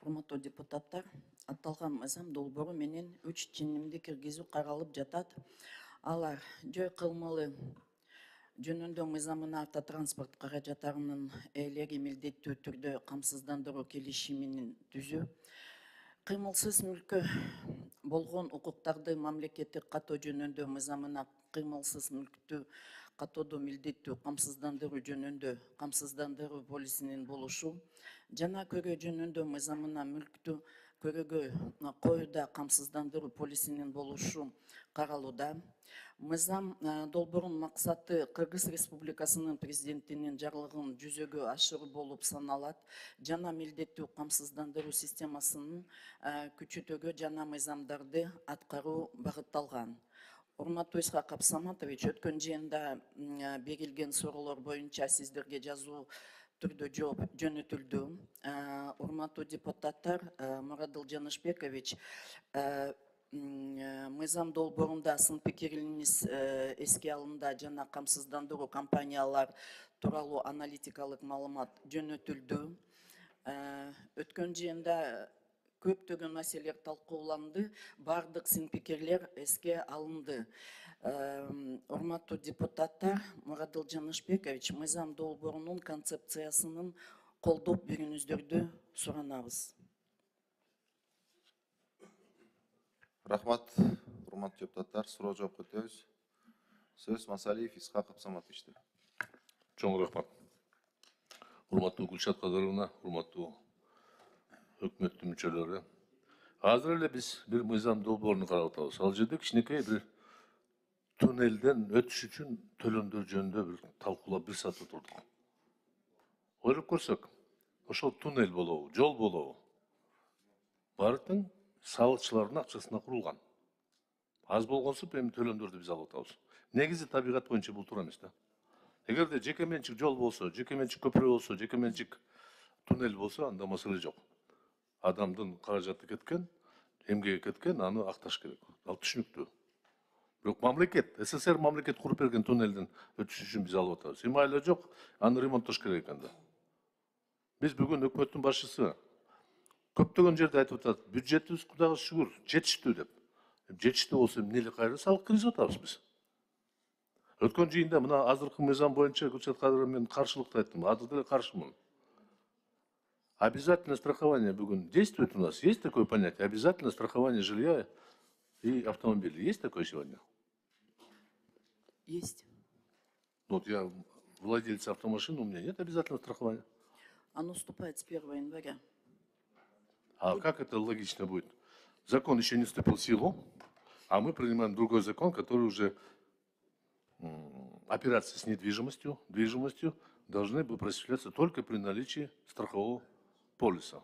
Урматтуу депутаттар, атталган мыйзам долбоору менен 3 ченемди киргизүү каралып жатат. Алар жөө кылмалы жөнүндө мыйзамына автотранспорт каражаттарынын ээлери милдеттүү түрдө камсыздандыруу келишимин түзүү, кыймылсыз мүлккө болгон укуктарды мамлекеттик каттоо жөнүндө мыйзамына кыймылсыз мүлктү каттоодо милдеттүү камсыздандыруу жөнүндө камсыздандыруу полисинин болушу жана көрүү жөнүндө мыйзамына мүлктү көрүүгө коюуда камсыздандыруу полисинин болушу каралууда. Мыйзам долбоорунун максаты Кыргыз Республикасынын президентинин жарлыгын жүзөгө ашыруу болуп саналат жана милдеттүү камсыздандыруу системасынын күчөтүүгө жана мыйзамдарды аткаруу багытталган. Урматтуу Исхак Абсаматович, өткөн жыйында берилген суроолор боюнча сиздерге жазуу түрдө жооп жөнөтүлдү. Урматтуу депутаттар, Мурадыл Жанышбекович, мыйзам долбоорунда сын пикириңиз эске алында жана камсыздандыруу компаниялар тууралуу аналитикалык маалымат жөнөтүлдү. Өткөн жыйында көптөгөн маселелер талкууланды, бардык сын пикирлер эске алынды. Урматтуу депутаттар, Мурадыл Жанышбекович, мыйзам долбоорунун концепциясынын колдоп берүүңүздөрдү суранабыз. Рахмат, урматтуу депутаттар, суроо жооп өтөбүз. Сөз Масалиев Исхак Абсаматовичте. Чоң рахмат. Урматтуу Гүлшат Кадыровна, урматтуу өкмөттүн мүчөлөрү. Азыр эле биз бир мыйзам долбооруну карап атабыз. Ал жерде кичинекей бир туннелден өтүш үчүн төлөмдөр жөнүндө бир талкуулап бир саат отурдук. Ойлоп көрсөк, ошол туннель болобу, жол болобу? Баардык салыкчылардын акчасына курулган. Аз болгонсуп эми төлөмдөрдү биз алып атабыз. Негизи табигат боюнча бул туура эмес да. Эгерде жеке менчик жол болсо, жеке менчик көпүрө болсо, жеке менчик туннель болсо, анда маселе жок. Адамдын каражаты кеткен, эмгеги кеткен, аны акташ керек. Ал түшүнүктүү. Бирок мамлекет, СССР мамлекет куруп берген туннелдин өтүш үчүн биз алып атабыз. Эми айла жок, аны ремонттош керек экен да. Биз бүгүн өкмөттүн башчысы көптөгөн жерде айтып атат, бюджетибиз Кудайга шүгүр, жетиштүү деп. Жетиштүү болсо эмне эле кайра салык киргизип атабыз биз? Өткөн жыйында мына азыркы мыйзам боюнча Гүлшат Кадырова мен каршылыкты айттым, азыр деле каршымын. Обязательное страхование бүгін действует у нас? Есть такое понятие? Обязательное страхование жилья и автомобиля. Есть такое сегодня? Есть. Вот я владелец автомашины, у меня нет обязательного страхования. Оно вступает с 1 января. А как это логично будет? Закон еще не вступил в силу, а мы принимаем другой закон, который уже операции с недвижимостью, должны бы осуществляться только при наличии страхового полиса.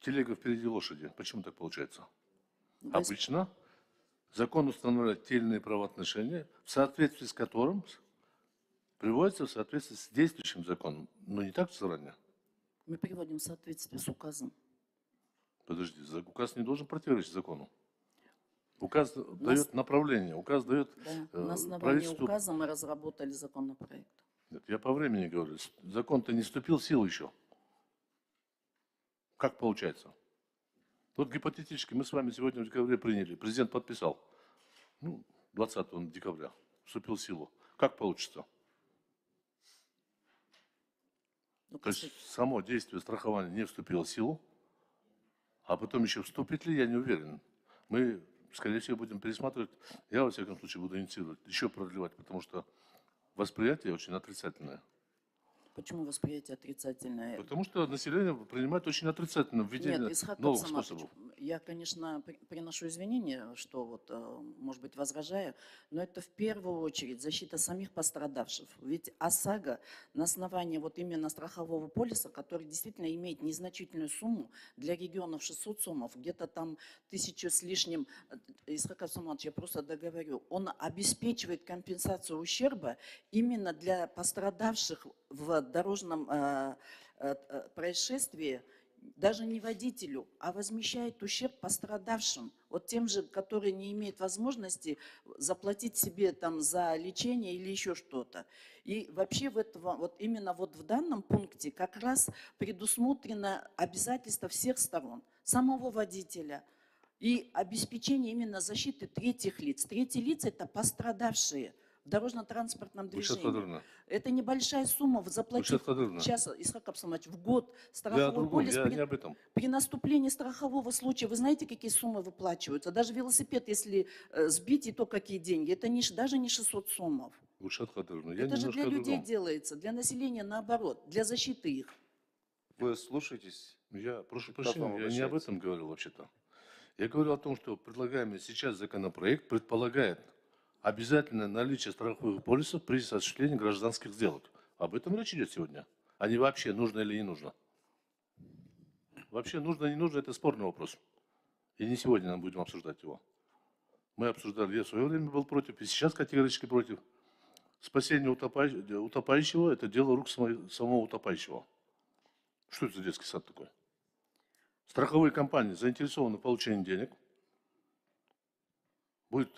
Телега впереди лошади. Почему так получается? Обычно закон устанавливает те или иные правоотношения, в соответствии с которым приводится в соответствии с действующим законом. Но не так заранее. Мы приводим в соответствие с указом. Подожди, указ не должен противоречить закону. Указ дает направление, указ дает на основании указа мы разработали законопроект. Нет, я по времени говорю. Закон-то не вступил в силу еще. Как получается? Вот гипотетически мы с вами сегодня в декабре приняли. Президент подписал. 20 декабря вступил в силу. Как получится? То есть само действие страхования не вступило в силу, а потом еще вступит ли, я не уверен. Мы, скорее всего, будем пересматривать. Я, во всяком случае, буду инициировать, еще продлевать, потому что восприятие очень отрицательное. Почему восприятие отрицательное? Потому что население принимает очень отрицательно введение новых способов. Я, конечно, приношу извинения, что вот, может быть, возражаю, но это в первую очередь защита самих пострадавших. Ведь ОСАГО на основании вот именно страхового полиса, который действительно имеет незначительную сумму, для регионов 600 сомов, где-то там 1000 с лишним, Исхак Абсаматович, я просто договорю, он обеспечивает компенсацию ущерба именно для пострадавших в дорожном происшествии даже не водителю, а возмещает ущерб пострадавшим, вот тем же, которые не имеют возможности заплатить себе там за лечение или еще что-то. И вообще вот именно вот в данном пункте как раз предусмотрено обязательство всех сторон, самого водителя и обеспечение именно защиты третьих лиц. Третьи лица – это пострадавшие в дорожно-транспортном Гульшат движении. Кадыровна, Это небольшая сумма, заплатить Гульшат Кадыровна, сейчас, Исхак Абсамович, в год я о страховой другом, полис я не об этом. при наступлении страхового случая, вы знаете, какие суммы выплачиваются? Даже велосипед, если сбить, и то какие деньги. Это даже не 600 сомов. Гульшат Кадыровна, я Это же немножко для о людей другом. делается, для населения наоборот, для защиты их. Вы слушаетесь? Я прошу Как вам прощения, я не об обращаются? этом говорил вообще-то. Я говорил о том, что предлагаемый сейчас законопроект предполагает обязательное наличие страховых полисов при осуществлении гражданских сделок. Об этом речь идет сегодня. А не вообще нужно или не нужно. Вообще нужно, не нужно, это спорный вопрос. И не сегодня мы будем обсуждать его. Мы обсуждали, я в свое время был против, и сейчас категорически против. Спасение утопающего – это дело рук самого утопающего. Что это за детский сад такой? Страховые компании заинтересованы в получении денег, будет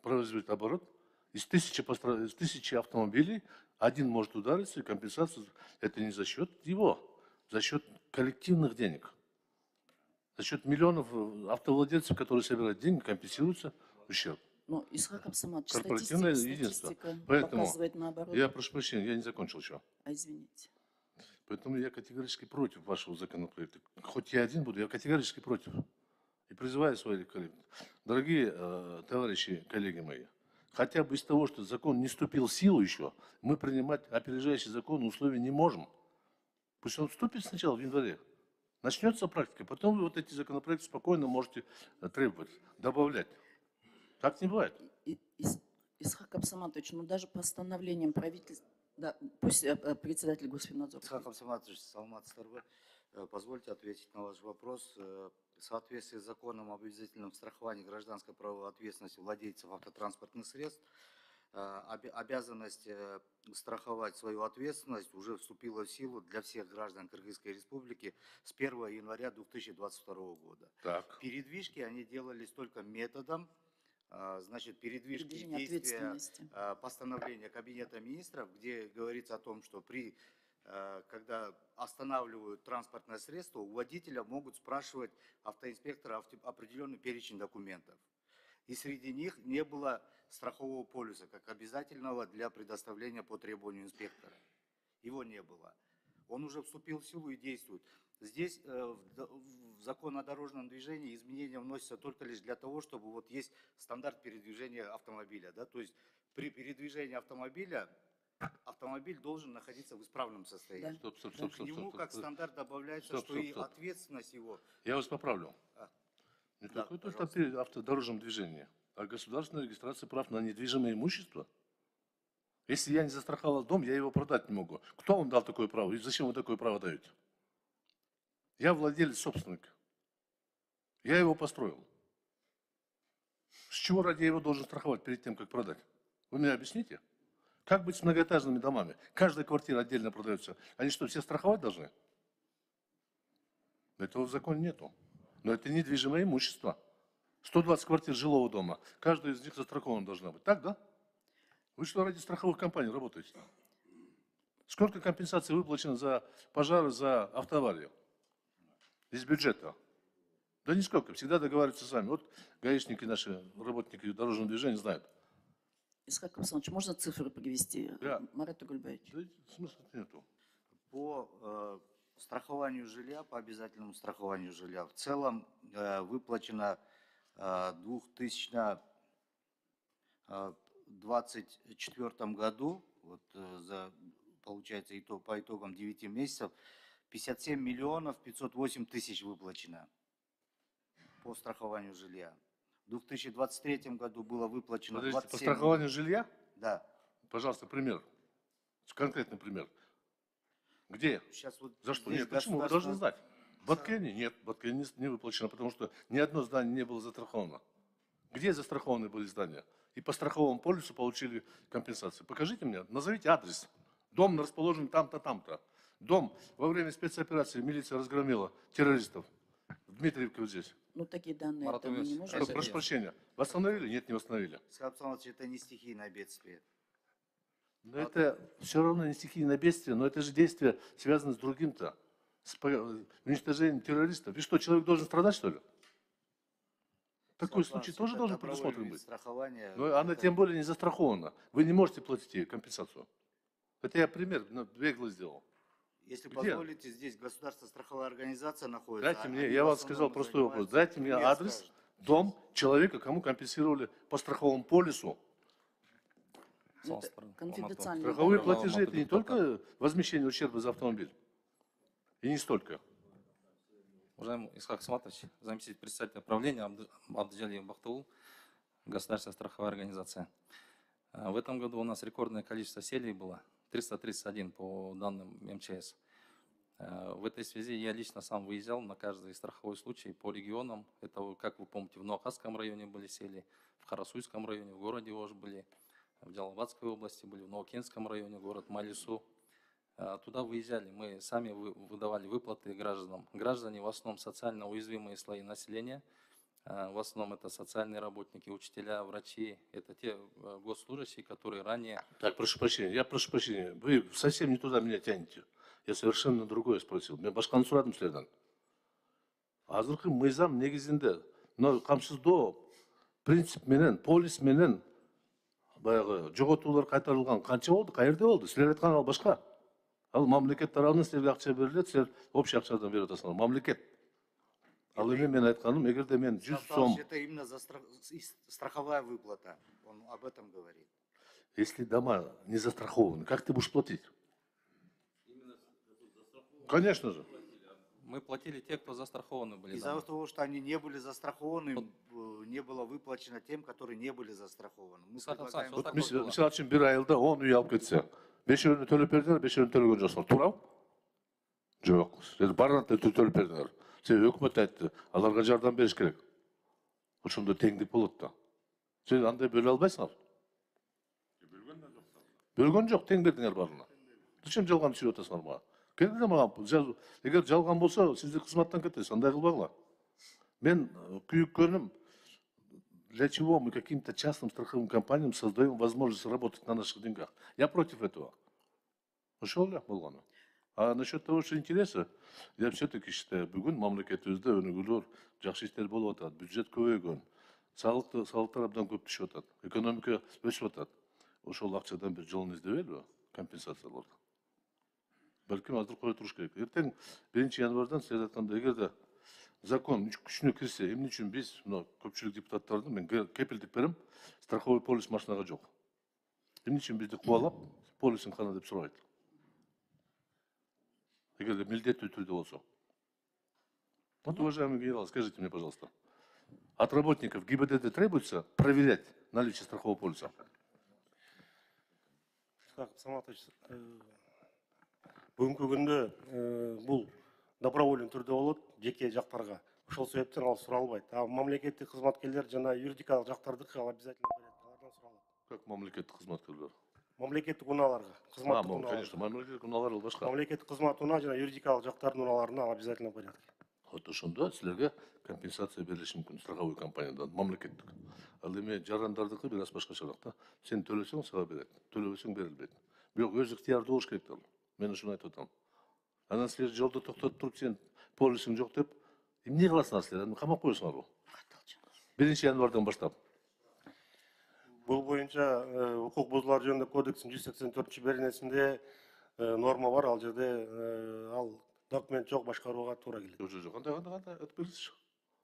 производить оборот, из тысячи автомобилей один может удариться, и компенсация – это не за счет его, за счет коллективных денег. За счет миллионов автовладельцев, которые собирают деньги, компенсируется ущерб. Но Исхак Абсамович, Корпоративное единство. статистика Поэтому показывает наоборот. я прошу прощения, я не закончил еще. Извините. Поэтому я категорически против вашего законопроекта. Хоть я один буду, я категорически против. И призываю своих коллег. Дорогие товарищи, коллеги мои, хотя бы из того, что закон не вступил в силу еще, мы принимать опережающий закон условия не можем. Пусть он вступит сначала в январе. Начнется практика, потом вы вот эти законопроекты спокойно можете требовать, добавлять. Так не бывает. Исхак Абсаматович, ну даже постановлением правительства, да, пусть председатель Госфиннадзора. Исхак Абсаматович, Саламат Старбы, позвольте ответить на ваш вопрос. В соответствии с законом об обязательном страховании гражданской правовой ответственности владельцев автотранспортных средств, обязанность страховать свою ответственность уже вступила в силу для всех граждан Кыргызской Республики с 1 января 2022 года. Так. Передвижки они делались только методом, значит, передвижки Передвижение действия ответственности. постановления Кабинета министров, где говорится о том, что когда останавливают транспортное средство, у водителя могут спрашивать автоинспектора определенный перечень документов. И среди них не было страхового полиса, как обязательного для предоставления по требованию инспектора. Его не было. Он уже вступил в силу и действует. Здесь в закон о дорожном движении изменения вносятся только лишь для того, чтобы вот есть стандарт передвижения автомобиля. Да? То есть при передвижении автомобиля автомобиль должен находиться в исправном состоянии. Стоп. К нему как стандарт добавляется, Стоп. что и ответственность его. Я вас поправлю. Не Да, только пожалуйста. при автодорожном движении, а государственная регистрация прав на недвижимое имущество. Если я не застраховал дом, я его продать не могу. Кто вам дал такое право и зачем вы такое право даете? Я владелец, собственник. Я его построил. С чего ради я его должен страховать перед тем, как продать? Вы мне объясните? Как быть с многоэтажными домами? Каждая квартира отдельно продается. Они что, все страховать должны? Этого в законе нету. Но это недвижимое имущество. 120 квартир жилого дома. Каждая из них застрахована должна быть. Так, да? Вы что, ради страховых компаний работаете? Сколько компенсаций выплачено за пожары, за автоаварию? Из бюджета? Да нисколько. Всегда договариваются сами. Вот гаишники наши, работники дорожного движения знают. Исхак Абсамович, можно цифры привести? Да. Марат Угульбаевич. Да смысла нету. По страхованию жилья, по обязательному страхованию жилья, в целом выплачено в 2024 году, вот, получается, по итогам 9 месяцев, 57 миллионов 508 тысяч выплачено по страхованию жилья. В 2023 году было выплачено Подождите, по 27 страхованию жилья? Да. Пожалуйста, пример. Конкретный пример. Где? Сейчас вот За что? здесь Нет, почему? Вы должны государство- знать. В Баткене? Нет, в Баткене не выплачено, потому что ни одно здание не было застраховано. Где застрахованы были здания? И по страховому полису получили компенсацию. Покажите мне, назовите адрес. Дом расположен там-то, там-то. Дом во время спецоперации милиция разгромила террористов. В Дмитриевке вот здесь. Ну, такие данные Марат это мы не Ильич, можем. Прошу прощения. Восстановили? Нет, не восстановили. Исхак Абсамович, это не стихийное бедствие. Но это все равно не стихийное бедствие, но это же действие связано с другим-то. С уничтожением террористов. И что, человек должен страдать, что ли? Такой Исхак случай Абсамович, тоже это должен добровольный предусмотрен вид быть. страхования. Но она Это- тем более не застрахована. Вы не можете платить ей компенсацию. Это я пример бегло сделал. Если Где? позволите, здесь государственная страховая организация находится. Дайте мне, они я в вам основном сказал простой вопрос. занимаются- Дайте мне Нет, адрес, скажет. дом человека, кому компенсировали по страховому полису. Ну, это конфиденциальные Страховые Мало платежи – могут это не быть только. только возмещение ущерба за автомобиль. И не столько. Уважаемый Исхак Сматович, заместитель председателя правления Абдыжалиев Бахтаул, государственная страховая организация. В этом году у нас рекордное количество селей было, 331 по данным МЧС. В этой связи я лично сам выезжал на каждый страховой случай по регионам. Это, как вы помните, в Новохасском районе были сели, в Харасуйском районе, в городе Ош были, в Джалабадской области были, в Новокенском районе, город Малису. Туда выезжали, мы сами выдавали выплаты гражданам. Граждане в основном социально уязвимые слои населения. В основном это социальные работники, учителя, врачи. Это те госслужащие, которые ранее... Так, прошу прощения. Вы совсем не туда меня тянете. Я совершенно другое спросил. Мен башканы сурадым силерден. Азыркы мыйзам негизинде, но камсыздоо принцип менен, полис менен баягы жоготуулар кайтарылган канча болду, каерде болду? Силер айткан ал башка. Ал мамлекет тарабынан силерге акча берилет, силер общий акчадан берип атасыңар. Мамлекет. Ал эми мен айтканым, эгерде мен 100 сом, Это именно страховая выплата. Он об этом говорит. если дома не застрахованы, как ты будешь платить? Конечно же. Мы платили те, кто застрахованы были. Из-за да. того, что они не были застрахованы, не было выплачено тем, которые не были застрахованы. Мы Исхак предлагаем Абсамович, вот Вот так вот было. мисалы үчүн бир айылда 10 үй алып кетсе, 5-өөнү төлөп бердиңер, 5-өөнү төлөгөн жоксуңар, туурабы? Жок. Силер баарына төлөп бердиңер. Себеби өкмөт айтты, аларга жардам бериш керек. Ошондо теңдик болот да. Сен андай бөлө албайсыңар. Бөлгөн жок, тең бердиңер баарына. Зачем жалган түшүрүп атасыңар мага? Келгиле мага, эгер жалган болсо, сизди кызматтан кетесиз, андай кылбагыла. Мен күйүккөнүм, для чего мы каким-то частным страховым компаниям создаем возможность работать на наших деньгах? Я против этого. Ошол эле болгону. А насчет того, что интереса, я все-таки считаю, бүгүн мамлекетибизде өнүгүүлөр, жакшы иштер болуп атат, бюджет көбөйгөн, салыктар абдан көп түшүп атат, экономика өсүп атат. Ошол акчадан бир жолун издебейлиби? Компенсацияларды. Балким азыр кое туруш керек. Эртең 1 январдан сиз айткандай, эгерде закон күчүнө кирсе, эмне үчүн биз, мына көпчүлүк депутаттардын мен кепилдик берем, страховой полис машинага жок. Эмне үчүн бизди кубалап, полисин кана деп сурайт? Эгерде милдеттүү түрдө болсо. Вот, уважаемый генерал, скажите мне, пожалуйста, от работников ГИБДД требуется проверять наличие страхового полиса? Так, Саматович, бүгінгі күнде бұл добровольный түрде болот, жеке жақтарға. Ошол себептен ал суралбайт. А мамлекеттик кызматкерлер жана юридикалык жактардыкы ал обязательно берет, алардан суралат. Как мамлекеттик кызматкерлер? Мамлекеттик унааларга, кызматтык унааларга. Конечно, мамлекеттик унаалар ал башка. Мамлекеттик кызмат унаа жана юридикалык жактардын унааларына ал обязательно берет. Вот ошондо силерге компенсация берилиши мүмкүн страховой компаниядан, мамлекеттик. Ал эми жарандардыкы бир аз башкачараак да. Сен төлөсөң сага берет, төлөбөсөң берилбейт. Бирок өз ыктыярда болуш керек да. Мен ушуну айтып атам. Анан силер жолдо токтотуп туруп, сен полисиң жок деп, эмне кыласыңар силер? Камап коесуңарбы? 1 январдан баштап. Бул боюнча укук бузуулар жөнүндө кодекстин 184 беренесинде норма бар, ал жерде ал документ жок, башкарууга туура келет. Жок, кандай айтып бериңизчи.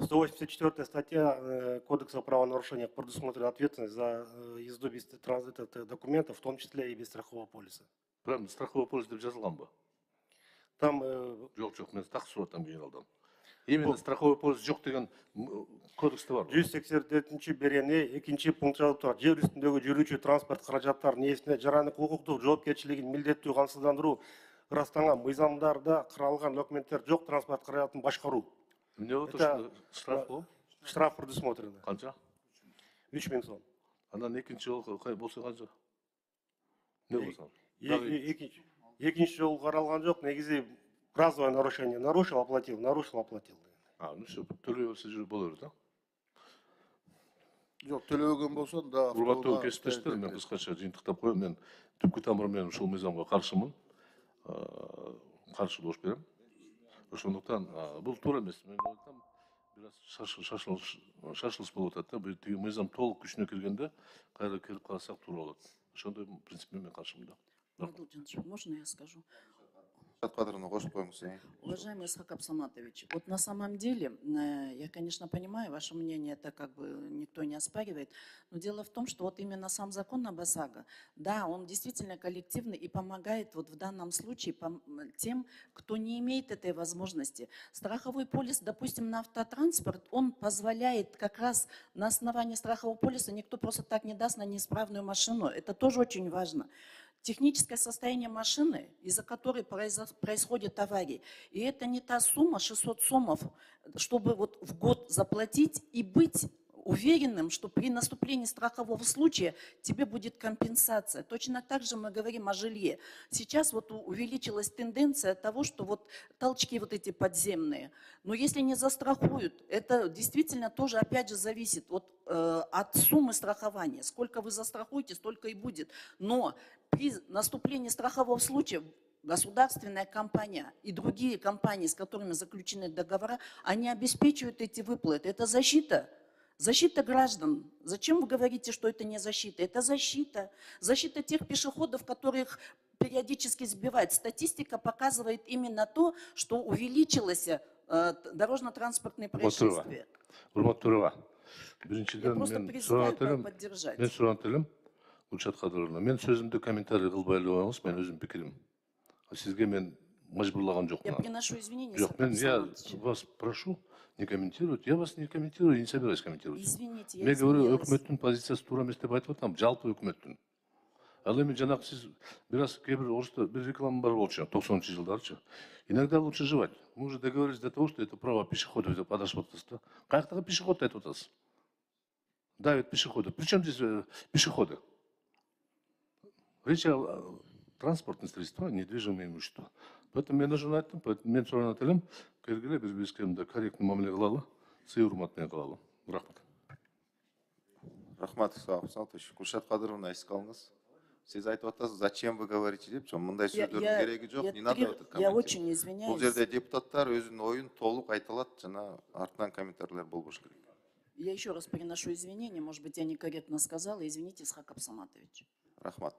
184 статья Кодекса о правонарушениях предусмотрена ответственность за езду без документов, в том числе и без страхового полиса. Прям страховой полис деп жазылганбы? Там Жок, мен так сурап атам генералдан. Именно страховой полис жок деген кодексте бар. 184 берене 2 пункт жазып турат. Жер үстүндөгү жүрүүчү транспорт каражаттарынын ээсине жарандык укуктук жоопкерчилигин милдеттүү камсыздандыруу ырастанган мыйзамдарда каралган документтер жок транспорт каражатын башкаруу. Эмне болот Это- ошондо? Штраф болот? Штраф предусмотрено. Канча? 3000 сом. Анан экинчи жолу болсо канча? Не болсо? Экинчи Экинчи жолу каралган жок, негизи разовое нарушение. Нарушил, оплатил, нарушил, оплатил. Ну все, төлөй берсе жүрүп болор да. Жоқ, төлөбөгөн болсо да Урматтуу кесиптештер, мен кыскача жыйынтыктап коеюн. Мен түпкү тамыры менен ушул мыйзамга каршымын. Каршы добуш берем. Ошондуктан бул туура эмес. Мен айтам, бир аз шашылыш болуп атат да. Бул тиги мыйзам толук күчүнө киргенде кайра келип калсак туура болот. Ошондой принципине мен каршымын да. Мурат Жанович, можно я скажу? Кадровна кошуп коюңуз. Уважаемый Исхак Абсаматович, вот на самом деле, я, конечно, понимаю, ваше мнение, это как бы никто не оспаривает, но дело в том, что вот именно сам закон об ОСАГО, да, он действительно коллективный и помогает вот в данном случае тем, кто не имеет этой возможности. Страховой полис, допустим, на автотранспорт, он позволяет как раз на основании страхового полиса никто просто так не даст на неисправную машину. Это тоже очень важно. Техническое состояние машины, из-за которой происходят аварии. И это не та сумма, 600 сомов, чтобы вот в год заплатить и быть уверенным, что при наступлении страхового случая тебе будет компенсация. Точно так же мы говорим о жилье. Сейчас вот увеличилась тенденция того, что вот толчки вот эти подземные. Но если не застрахуют, это действительно тоже опять же зависит от суммы страхования. Сколько вы застрахуете, столько и будет. Но при наступлении страхового случая государственная компания и другие компании, с которыми заключены договора, они обеспечивают эти выплаты. Это защита. Защита граждан. Зачем вы говорите, что это не защита? Это защита. Защита тех пешеходов, которых периодически сбивают. Статистика показывает именно то, что увеличилось дорожно-транспортные происшествия. Урматтуу, Я биринчиден просто мен призываю поддержать. суран телем Гүлшат Кадыровна. Мен сөзүмдү комментарий кылбай эле коюңуз, мен өзүм пикирим. Сизге мен мажбурлаган Я жокмун. приношу извинения. Жоқ, Исхак я Абсаматович. вас прошу не комментировать. Я вас не комментирую и не собираюсь комментировать. Извините, я Мен говорю, извинилась. өкмөттүн позициясы туура эмес деп айтып атам, жалпы өкмөттүн. Ал эми жанагы сиз бир аз кээ бир орусто бир реклама бар болчу, 90-жылдарчы. Иногда лучше жевать. Мы уже договорились до того, что это право пешеходов деп адашып атасыз да. Каяктагы пешеход айтып атасыз? Давит пешеходы. Причем здесь пешеходы? Речь о транспортных средствах, недвижимое имущество. Поэтому мен ошону айттым, мен суран элем, келгиле биз биз кемде корректный мамиле кылалы, сый урмат менен кылалы. Рахмат. Рахмат, Исхак Абсаматович. Гүлшат Кадыровна, эске алыңыз. Сиз айтып атасыз, зачем вы говорите деп, мындай сөздөрдүн кереги жок, не надо это Я комментировать. очень Бул извиняюсь. жерде депутаттар өзүнүн оюн толук айта алат, жана артынан комментарийлер болбош керек. Я еще раз приношу извинения, может быть, я некорректно сказала. Извините, Исхак Абсаматович. Рахмат.